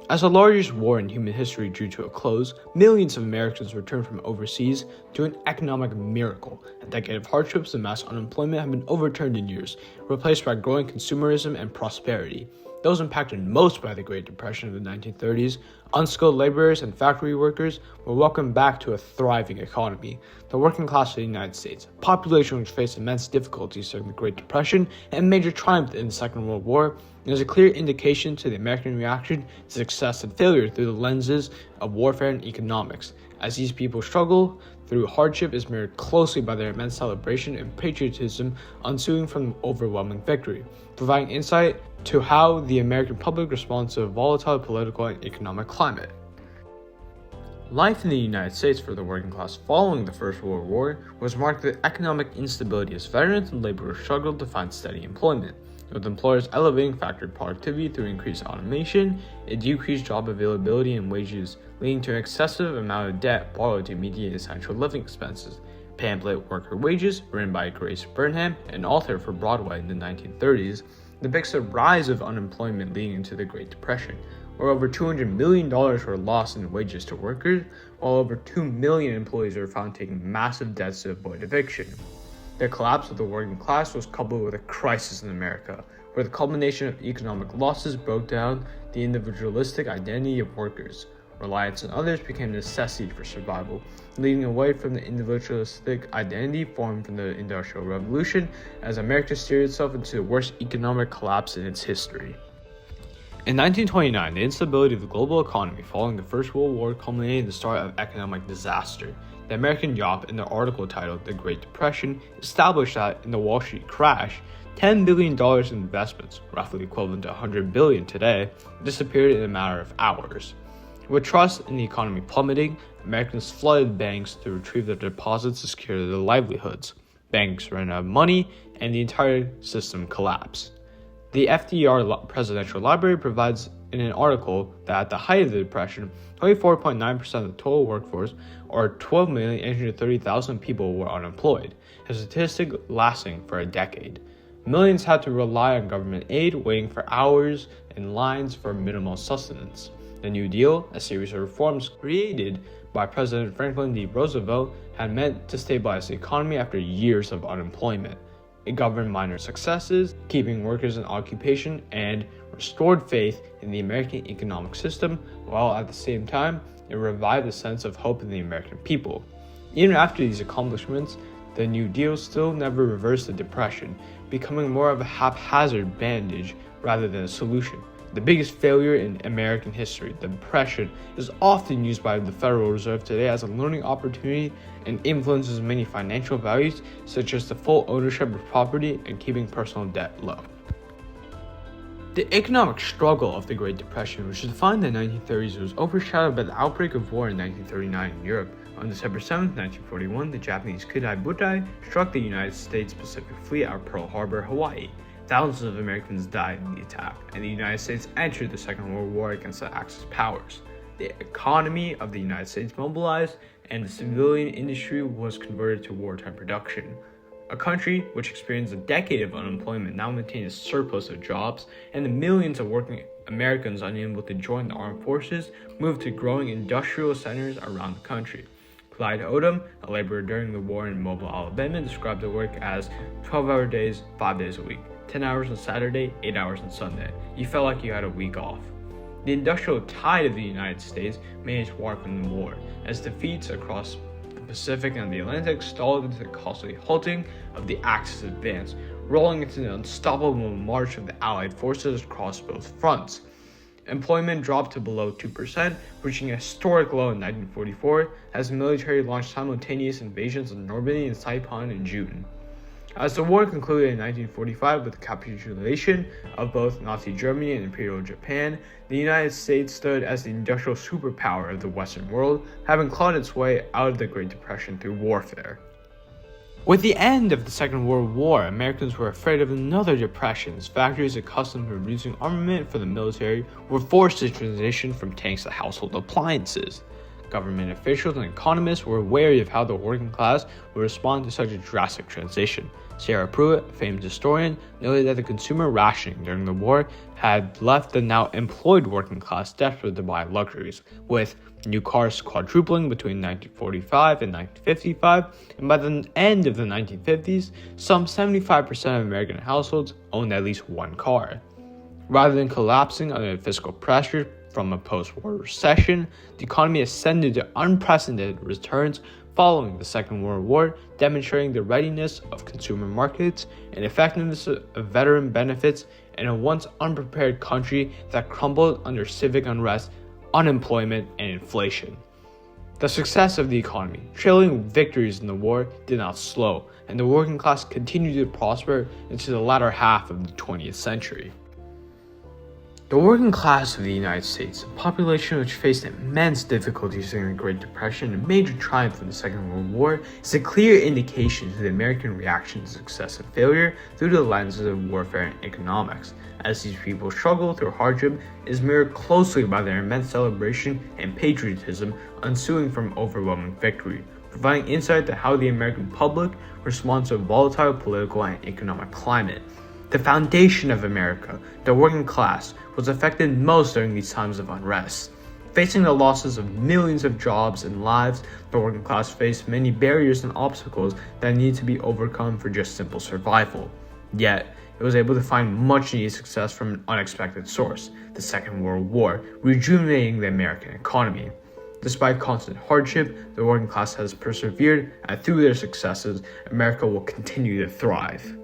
As the largest war in human history drew to a close, millions of Americans returned from overseas to an economic miracle. A decade of hardships and mass unemployment have been overturned in years, replaced by growing consumerism and prosperity. Those impacted most by the Great Depression of the 1930s, unskilled laborers and factory workers, were welcomed back to a thriving economy. The working class of the United States, a population which faced immense difficulties during the Great Depression and major triumph in the Second World War, is a clear indication to the American reaction to success and failure through the lenses of warfare and economics. As these people struggle through hardship is mirrored closely by their immense celebration and patriotism ensuing from overwhelming victory, providing insight to how the American public responds to a volatile political and economic climate. Life in the United States for the working class following the First World War was marked with economic instability as veterans and laborers struggled to find steady employment, with employers elevating factory productivity through increased automation, it decreased job availability and wages, leading to an excessive amount of debt borrowed to meet essential living expenses. Pamphlet Worker Wages, written by Grace Burnham, an author for Broadway in the 1930s, depicts the rise of unemployment leading into the Great Depression, where over $200 million were lost in wages to workers, while over 2 million employees were found taking massive debts to avoid eviction. The collapse of the working class was coupled with a crisis in America, where the culmination of economic losses broke down the individualistic identity of workers. Reliance on others became a necessity for survival, leading away from the individualistic identity formed from the Industrial Revolution as America steered itself into the worst economic collapse in its history. In 1929, the instability of the global economy following the First World War culminated in the start of economic disaster. The American Yawp, in their article titled The Great Depression, established that in the Wall Street crash, $10 billion in investments, roughly equivalent to $100 billion today, disappeared in a matter of hours. With trust in the economy plummeting, Americans flooded banks to retrieve their deposits to secure their livelihoods. Banks ran out of money, and the entire system collapsed. The FDR Presidential Library provides in an article that at the height of the Depression, 24.9% of the total workforce, or 12,830,000 people, were unemployed, a statistic lasting for a decade. Millions had to rely on government aid, waiting for hours in lines for minimal sustenance. The New Deal, a series of reforms created by President Franklin D. Roosevelt, had meant to stabilize the economy after years of unemployment. It governed minor successes, keeping workers in occupation, and restored faith in the American economic system, while at the same time, it revived a sense of hope in the American people. Even after these accomplishments, the New Deal still never reversed the Depression, becoming more of a haphazard bandage rather than a solution. The biggest failure in American history, the Depression, is often used by the Federal Reserve today as a learning opportunity and influences many financial values, such as the full ownership of property and keeping personal debt low. The economic struggle of the Great Depression, which defined the 1930s, was overshadowed by the outbreak of war in 1939 in Europe. On December 7, 1941, the Japanese Kudai Butai struck the United States Pacific Fleet at Pearl Harbor, Hawaii. Thousands of Americans died in the attack, and the United States entered the Second World War against the Axis powers. The economy of the United States mobilized, and the civilian industry was converted to wartime production. A country which experienced a decade of unemployment now maintained a surplus of jobs, and the millions of working Americans unable to join the armed forces moved to growing industrial centers around the country. Clyde Odom, a laborer during the war in Mobile, Alabama, described the work as 12-hour days, 5 days a week, 10 hours on Saturday, 8 hours on Sunday. You felt like you had a week off. The industrial tide of the United States made its mark in the war, as defeats across the Pacific and the Atlantic stalled into the costly halting of the Axis advance, rolling into the unstoppable march of the Allied forces across both fronts. Employment dropped to below 2%, reaching a historic low in 1944 as the military launched simultaneous invasions of Normandy and Saipan in June. As the war concluded in 1945 with the capitulation of both Nazi Germany and Imperial Japan, the United States stood as the industrial superpower of the Western world, having clawed its way out of the Great Depression through warfare. With the end of the Second World War, Americans were afraid of another depression as factories accustomed to producing armament for the military were forced to transition from tanks to household appliances. Government officials and economists were wary of how the working class would respond to such a drastic transition. Sarah Pruitt, a famed historian, noted that the consumer rationing during the war had left the now employed working class desperate to buy luxuries, with new cars quadrupling between 1945 and 1955, and by the end of the 1950s, some 75% of American households owned at least one car. Rather than collapsing under fiscal pressure from a post-war recession, the economy ascended to unprecedented returns following the Second World War, demonstrating the readiness of consumer markets and effectiveness of veteran benefits in a once unprepared country that crumbled under civic unrest, unemployment, and inflation. The success of the economy, trailing victories in the war, did not slow, and the working class continued to prosper into the latter half of the 20th century. The working class of the United States, a population which faced immense difficulties during the Great Depression and major triumph in the Second World War, is a clear indication to the American reaction to success and failure through the lenses of warfare and economics. As these people struggle through hardship, it is mirrored closely by their immense celebration and patriotism ensuing from overwhelming victory, providing insight to how the American public responds to a volatile political and economic climate. The foundation of America, the working class, was affected most during these times of unrest. Facing the losses of millions of jobs and lives, the working class faced many barriers and obstacles that needed to be overcome for just simple survival. Yet, it was able to find much needed success from an unexpected source, the Second World War, rejuvenating the American economy. Despite constant hardship, the working class has persevered, and through their successes, America will continue to thrive.